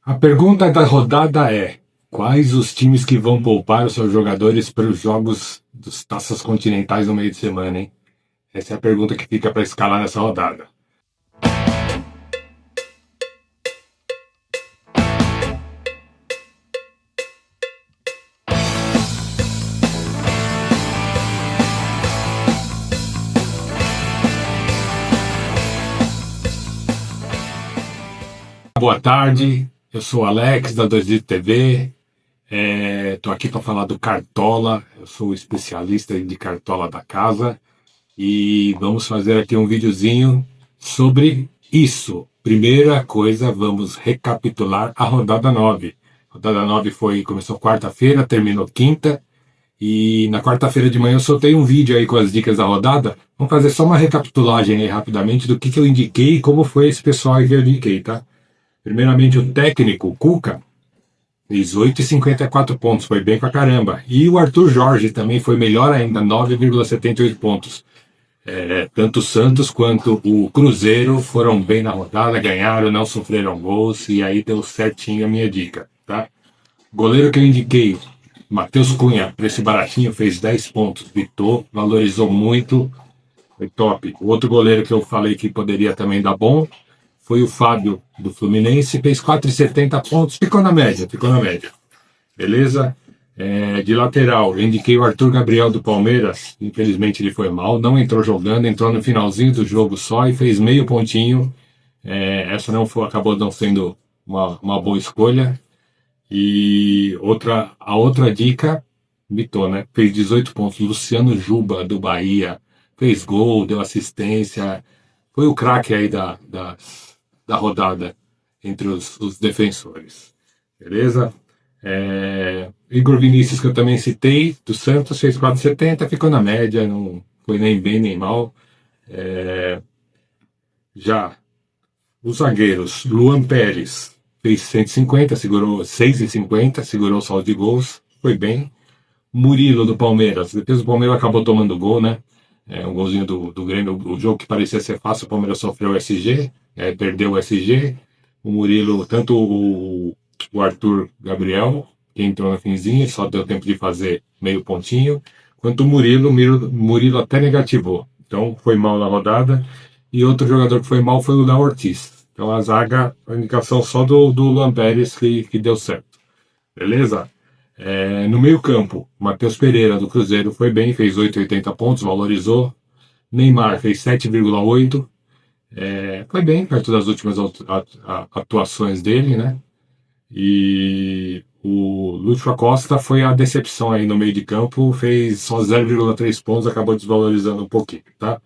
A pergunta da rodada é: quais os times que vão poupar os seus jogadores para os jogos dos Taças Continentais no meio de semana, hein? Essa é a pergunta que fica para escalar nessa rodada. Boa tarde, eu sou o Alex da 2D TV. Estou aqui para falar do Cartola. Eu sou o especialista de Cartola da casa e vamos fazer aqui um videozinho sobre isso. Primeira coisa, vamos recapitular a rodada 9. A rodada 9 começou quarta-feira, terminou quinta. E na quarta-feira de manhã eu soltei um vídeo aí com as dicas da rodada. Vamos fazer só uma recapitulagem aí rapidamente do que eu indiquei e como foi esse pessoal aí que eu indiquei, tá? Primeiramente, o técnico, o Cuca, fez 8,54 pontos, foi bem pra caramba. E o Arthur Jorge também foi melhor ainda, 9,78 pontos. Tanto o Santos quanto o Cruzeiro foram bem na rodada, ganharam, não sofreram gols, e aí deu certinho a minha dica, tá? Goleiro que eu indiquei, Matheus Cunha, preço baratinho, fez 10 pontos, bitou, valorizou muito, foi top. O outro goleiro que eu falei que poderia também dar bom foi o Fábio, do Fluminense, fez 4,70 pontos, ficou na média, beleza? De lateral, eu indiquei o Arthur Gabriel do Palmeiras, infelizmente ele foi mal, não entrou jogando, entrou no finalzinho do jogo só e fez meio pontinho. Essa não foi, acabou não sendo uma boa escolha. E a outra dica, Vitor, né? Fez 18 pontos. Luciano Juba, do Bahia, fez gol, deu assistência, foi o craque aí da rodada entre os defensores. Beleza? Igor Vinícius, que eu também citei, do Santos, fez 4,70, ficou na média, não foi nem bem nem mal. Já os zagueiros, Luan Pérez, fez 150, segurou 6,50, segurou o saldo de gols, foi bem. Murilo, do Palmeiras, depois o Palmeiras acabou tomando gol, né? Um golzinho do Grêmio, o jogo que parecia ser fácil, o Palmeiras sofreu o SG, perdeu o SG. O Murilo, tanto o Arthur Gabriel, que entrou no finzinho, só deu tempo de fazer meio pontinho, quanto o Murilo até negativou. Então foi mal na rodada. E outro jogador que foi mal foi o Léo Ortiz. Então a zaga, a indicação só do Luan Pérez que deu certo. Beleza? No meio campo, Matheus Pereira, do Cruzeiro, foi bem, fez 8,80 pontos, valorizou. Neymar fez 7,8. Foi bem, perto das últimas atuações dele, né? E o Lúcio Acosta foi a decepção aí no meio de campo, fez só 0,3 pontos, acabou desvalorizando um pouquinho, tá?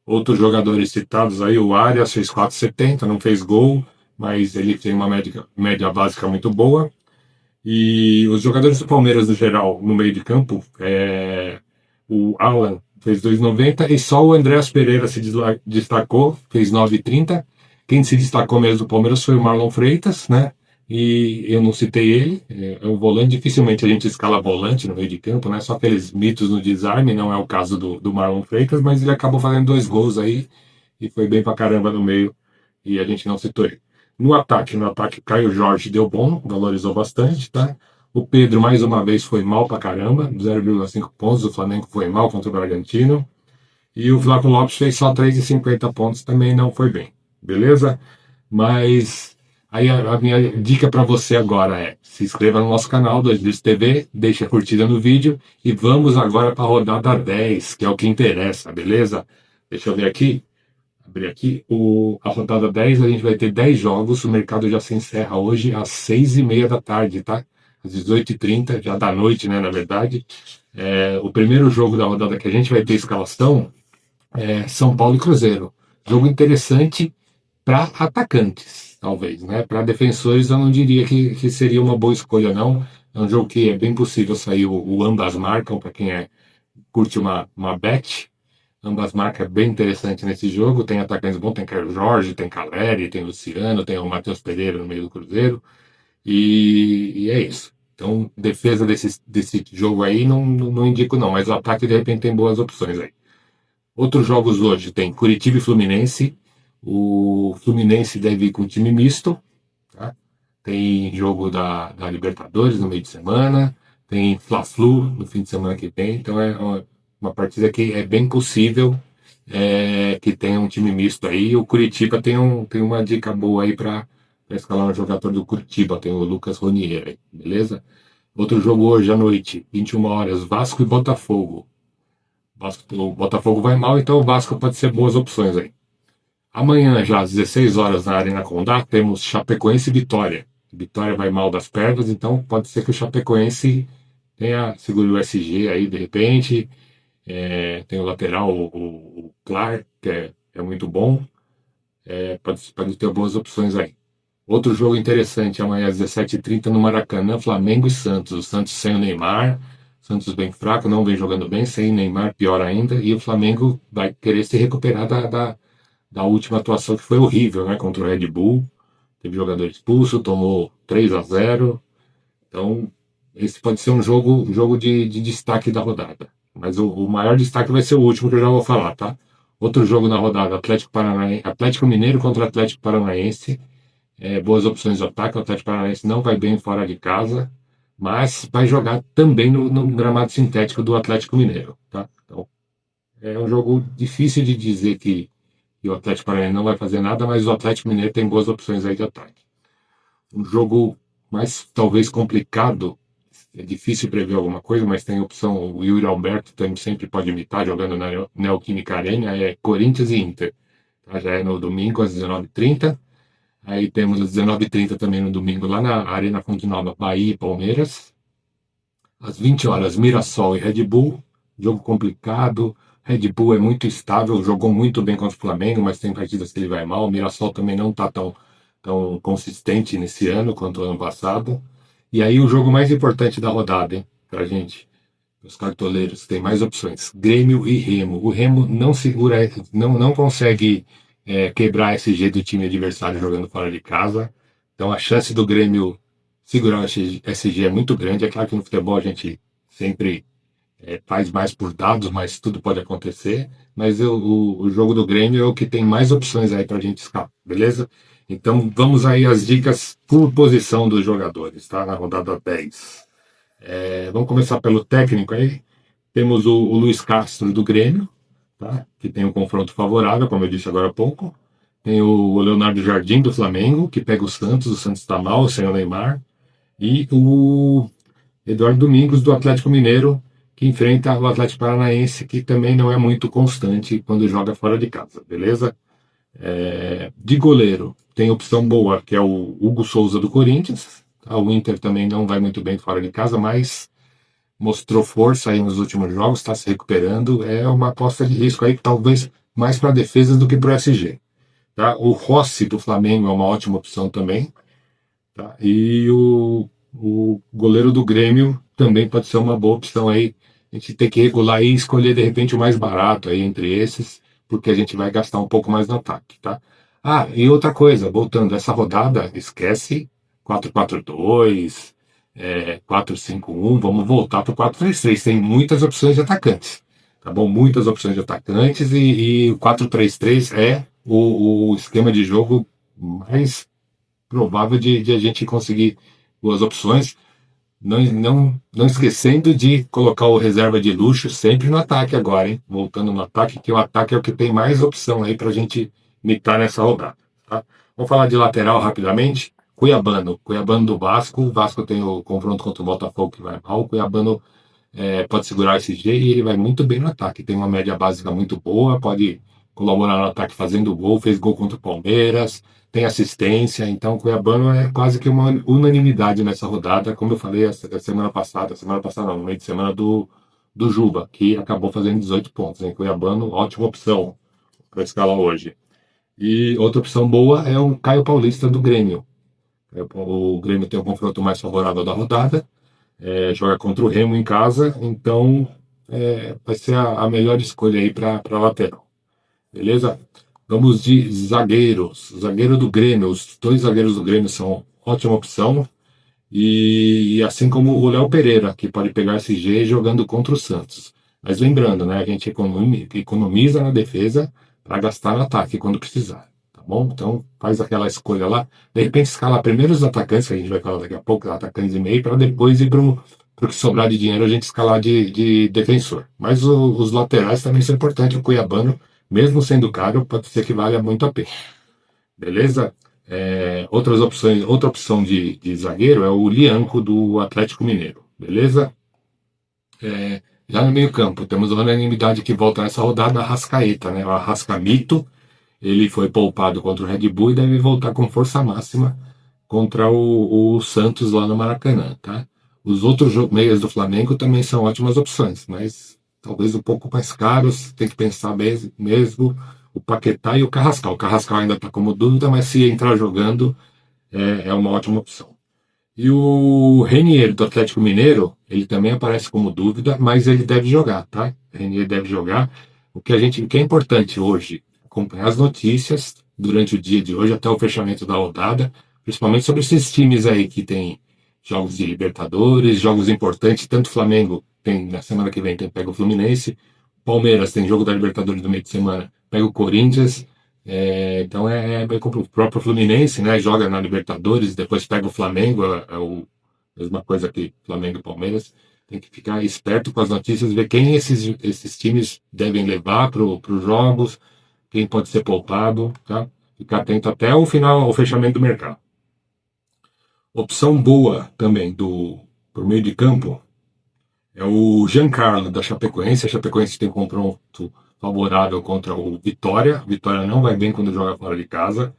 Outros jogadores citados aí, o Arias fez 4,70, não fez gol, mas ele tem uma média básica muito boa. E os jogadores do Palmeiras, no geral, no meio de campo, o Alan fez 2,90 e só o Andréas Pereira se destacou, fez 9,30. Quem se destacou mesmo do Palmeiras foi o Marlon Freitas, né? E eu não citei ele, é um volante, dificilmente a gente escala volante no meio de campo, né? Só aqueles mitos no desarme, não é o caso do Marlon Freitas, mas ele acabou fazendo 2 gols aí e foi bem pra caramba no meio e a gente não citou ele. No ataque, Caio Jorge deu bom, valorizou bastante, tá? O Pedro, mais uma vez, foi mal pra caramba, 0,5 pontos, o Flamengo foi mal contra o Bragantino. E o Flávio Lopes fez só 3,50 pontos, também não foi bem, beleza? Mas aí a minha dica para você agora é: se inscreva no nosso canal do Edilson TV, deixe a curtida no vídeo e vamos agora para a rodada 10, que é o que interessa, beleza? Deixa eu ver aqui. Abrir aqui. A rodada 10, a gente vai ter 10 jogos. O mercado já se encerra hoje às 6h30 da tarde, tá? Às 18h30, já da noite, né, na verdade. O primeiro jogo da rodada que a gente vai ter escalação é São Paulo e Cruzeiro. Jogo interessante para atacantes, talvez, né? Para defensores, eu não diria que seria uma boa escolha, não. É um jogo que é bem possível sair o ambas marcam, para quem curte uma bet. Ambas marcas bem interessante nesse jogo. Tem atacantes bons, tem Caio Jorge, tem Caleri, tem Luciano, tem o Matheus Pereira no meio do Cruzeiro. E é isso. Então, defesa desse jogo aí não indico não, mas o ataque de repente tem boas opções aí. Outros jogos hoje tem Curitiba e Fluminense. O Fluminense deve ir com time misto, tá? tem jogo da Libertadores no meio de semana, tem Fla-Flu no fim de semana que vem, então é uma partida que é bem possível que tenha um time misto aí. O Curitiba tem uma dica boa aí para escalar um jogador do Curitiba, tem o Lucas Ronier aí, beleza? Outro jogo hoje à noite, 21 horas, Vasco e Botafogo. O Botafogo vai mal, então o Vasco pode ser boas opções aí. Amanhã, já às 16 horas na Arena Condá, temos Chapecoense e Vitória. Vitória vai mal das pernas, então pode ser que o Chapecoense tenha segure o SG aí de repente. Tem o lateral, o Clark, que é muito bom. Pode ter boas opções aí. Outro jogo interessante amanhã às 17h30 no Maracanã, Flamengo e Santos. O Santos sem o Neymar, Santos bem fraco, não vem jogando bem, sem o Neymar pior ainda, e o Flamengo vai querer se recuperar da última atuação que foi horrível, né, contra o Red Bull. Teve jogador expulso, tomou 3-0. Então, esse pode ser um jogo de destaque da rodada. Mas o maior destaque vai ser o último que eu já vou falar, tá? Outro jogo na rodada, Atlético Mineiro contra Atlético Paranaense. Boas opções de ataque. O Atlético Paranaense não vai bem fora de casa, mas vai jogar também no gramado sintético do Atlético Mineiro, tá? Então, é um jogo difícil de dizer que o Atlético Paranaense não vai fazer nada, mas o Atlético Mineiro tem boas opções aí de ataque. Um jogo mais talvez complicado, é difícil prever alguma coisa, mas tem opção, o Yuri Alberto também sempre pode imitar, jogando na Neoquímica Arena, é Corinthians e Inter. Tá? Já é no domingo às 19h30. Aí temos às 19h30 também no domingo lá na Arena Fonte Nova, Bahia e Palmeiras. Às 20 horas, Mirassol e Red Bull. Jogo complicado. Red Bull é muito estável, jogou muito bem contra o Flamengo, mas tem partidas que ele vai mal. O Mirassol também não está tão consistente nesse ano quanto o ano passado. E aí o jogo mais importante da rodada, hein, pra gente, os cartoleiros, tem mais opções. Grêmio e Remo. O Remo não segura, não consegue quebrar esse jeito do time adversário jogando fora de casa. Então a chance do Grêmio segurar o SG é muito grande. É claro que no futebol a gente sempre faz mais por dados, mas tudo pode acontecer. Mas o jogo do Grêmio é o que tem mais opções aí pra gente escapar, beleza? Então vamos aí às dicas por posição dos jogadores, tá? Na rodada 10. Vamos começar pelo técnico aí. Temos o Luiz Castro do Grêmio, tá? Que tem um confronto favorável, como eu disse agora há pouco. Tem o Leonardo Jardim do Flamengo, que pega o Santos está mal, sem o Neymar. E o Eduardo Domingos do Atlético Mineiro, que enfrenta o Atlético Paranaense, que também não é muito constante quando joga fora de casa, beleza? De goleiro, tem opção boa, que é o Hugo Souza do Corinthians. Tá? O Inter também não vai muito bem fora de casa, mas mostrou força aí nos últimos jogos, está se recuperando. É uma aposta de risco aí, talvez mais para defesas do que para o SG. Tá? O Rossi do Flamengo é uma ótima opção também. Tá? E o goleiro do Grêmio também pode ser uma boa opção aí. A gente tem que regular e escolher de repente o mais barato aí entre esses, porque a gente vai gastar um pouco mais no ataque, tá? Ah, e outra coisa, voltando, essa rodada, esquece 4-4-2, 4-5-1, vamos voltar para o 4-3-3. Tem muitas opções de atacantes, tá bom? Muitas opções de atacantes e o 4-3-3 é o esquema de jogo mais provável de a gente conseguir boas opções, não esquecendo de colocar o reserva de luxo sempre no ataque agora, hein? Voltando no ataque, que o ataque é o que tem mais opção aí para a gente imitar nessa rodada. Tá? Vamos falar de lateral rapidamente. Cuiabano do Vasco. O Vasco tem o confronto contra o Botafogo que vai mal. O Cuiabano pode segurar esse G e ele vai muito bem no ataque. Tem uma média básica muito boa, pode colaborar no ataque fazendo gol, fez gol contra o Palmeiras, tem assistência, então o Cuiabano é quase que uma unanimidade nessa rodada, como eu falei a semana passada não, no meio de semana do Juba, que acabou fazendo 18 pontos. Hein? Cuiabano, ótima opção para escalar hoje. E outra opção boa é o Caio Paulista do Grêmio. O Grêmio tem o confronto mais favorável da rodada, joga contra o Remo em casa, então vai ser a melhor escolha aí para lateral. Beleza? Vamos de zagueiros. Zagueiro do Grêmio. Os dois zagueiros do Grêmio são ótima opção. E assim como o Léo Pereira, que pode pegar esse G jogando contra o Santos. Mas lembrando, né? A gente economiza na defesa para gastar no ataque quando precisar. Tá bom? Então faz aquela escolha lá. De repente escala primeiro os atacantes, que a gente vai falar daqui a pouco, atacantes e meio, para depois ir para o que sobrar de dinheiro a gente escalar de defensor. Mas os laterais também são importantes. O Cuiabano, mesmo sendo caro, pode ser que valha muito a pena. Beleza? Outras opções, outra opção de zagueiro é o Lianco do Atlético Mineiro. Beleza? Já no meio-campo, temos a unanimidade que volta nessa rodada, a Arrascaeta, né? O Arrascamito, ele foi poupado contra o Red Bull e deve voltar com força máxima contra o Santos lá no Maracanã, tá? Os outros meias do Flamengo também são ótimas opções, mas talvez um pouco mais caros, tem que pensar mesmo o Paquetá e o Carrascal. O Carrascal ainda está como dúvida, mas se entrar jogando, é uma ótima opção. E o Renier do Atlético Mineiro, ele também aparece como dúvida, mas ele deve jogar, tá? O Renier deve jogar. O que é importante hoje, acompanhar as notícias durante o dia de hoje até o fechamento da rodada, principalmente sobre esses times aí que tem jogos de Libertadores, jogos importantes, tanto o Flamengo tem na semana que vem pega o Fluminense, Palmeiras tem jogo da Libertadores no meio de semana, pega o Corinthians. Então é bem complicado. O próprio Fluminense, né, joga na Libertadores, depois pega o Flamengo, a mesma coisa que Flamengo e Palmeiras. Tem que ficar esperto com as notícias, ver quem esses times devem levar para os jogos, quem pode ser poupado, tá? Ficar atento até o final, o fechamento do mercado. Opção boa também por meio de campo é o Giancarlo da Chapecoense. A Chapecoense tem um confronto favorável contra o Vitória. Vitória não vai bem quando joga fora de casa.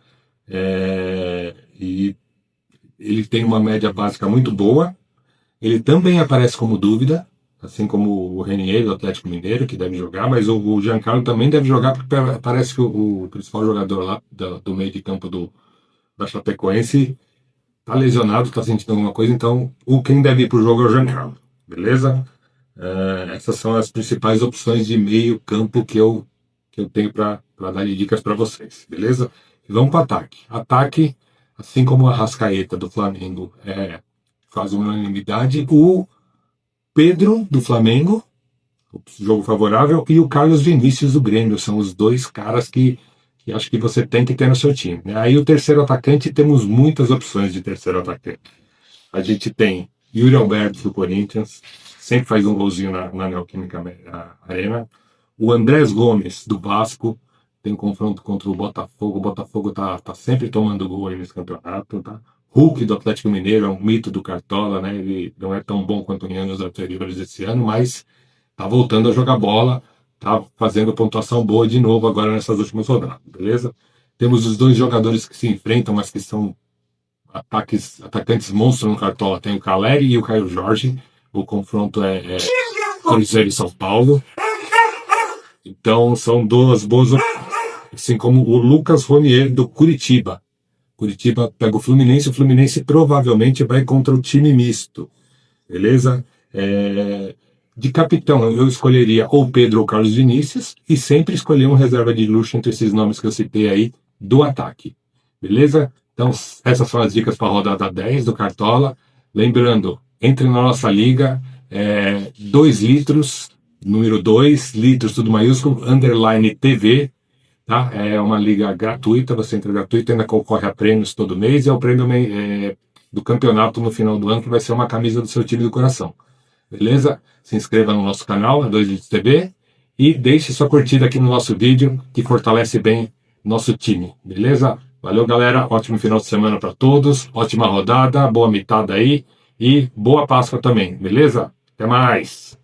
E ele tem uma média básica muito boa. Ele também aparece como dúvida, assim como o Renier do Atlético Mineiro, que deve jogar, mas o Giancarlo também deve jogar, porque parece que o principal jogador lá do meio de campo da Chapecoense está lesionado, está sentindo alguma coisa, então quem deve ir para o jogo é o Giancarlo. Beleza? Essas são as principais opções de meio campo que eu tenho para dar de dicas para vocês. Beleza? E vamos para o ataque. Ataque, assim como a Arrascaeta do Flamengo faz uma unanimidade, o Pedro do Flamengo, o jogo favorável, e o Carlos Vinícius do Grêmio. São os dois caras que acho que você tem que ter no seu time. Né? Aí o terceiro atacante, temos muitas opções de terceiro atacante. A gente tem Yuri Alberto do Corinthians, sempre faz um golzinho na Neoquímica Arena. O Andrés Gomes do Vasco, tem confronto contra o Botafogo. O Botafogo tá sempre tomando gol aí nesse campeonato, tá? Hulk do Atlético Mineiro é um mito do Cartola, né? Ele não é tão bom quanto em anos anteriores esse ano, mas tá voltando a jogar bola, tá fazendo pontuação boa de novo agora nessas últimas rodadas, beleza? Temos os dois jogadores que se enfrentam, mas que são atacantes monstros no Cartola. Tem o Caleri e o Caio Jorge. O confronto é Cruzeiro e São Paulo. Então são duas boas opções. Assim como o Lucas Ronier do Curitiba. Curitiba pega o Fluminense provavelmente vai contra o time misto. Beleza? De capitão, eu escolheria ou Pedro ou Carlos Vinícius e sempre escolher um reserva de luxo entre esses nomes que eu citei aí do ataque. Beleza? Então, essas são as dicas para a rodada 10 do Cartola. Lembrando, entre na nossa liga, 2 litros, número 2, litros, tudo maiúsculo, underline TV. Tá? É uma liga gratuita, você entra gratuito, ainda concorre a prêmios todo mês, e é o prêmio do campeonato no final do ano, que vai ser uma camisa do seu time do coração. Beleza? Se inscreva no nosso canal, 2 Litros TV, e deixe sua curtida aqui no nosso vídeo, que fortalece bem nosso time. Beleza? Valeu, galera. Ótimo final de semana para todos, ótima rodada, boa mitada aí, e boa Páscoa também. Beleza? Até mais!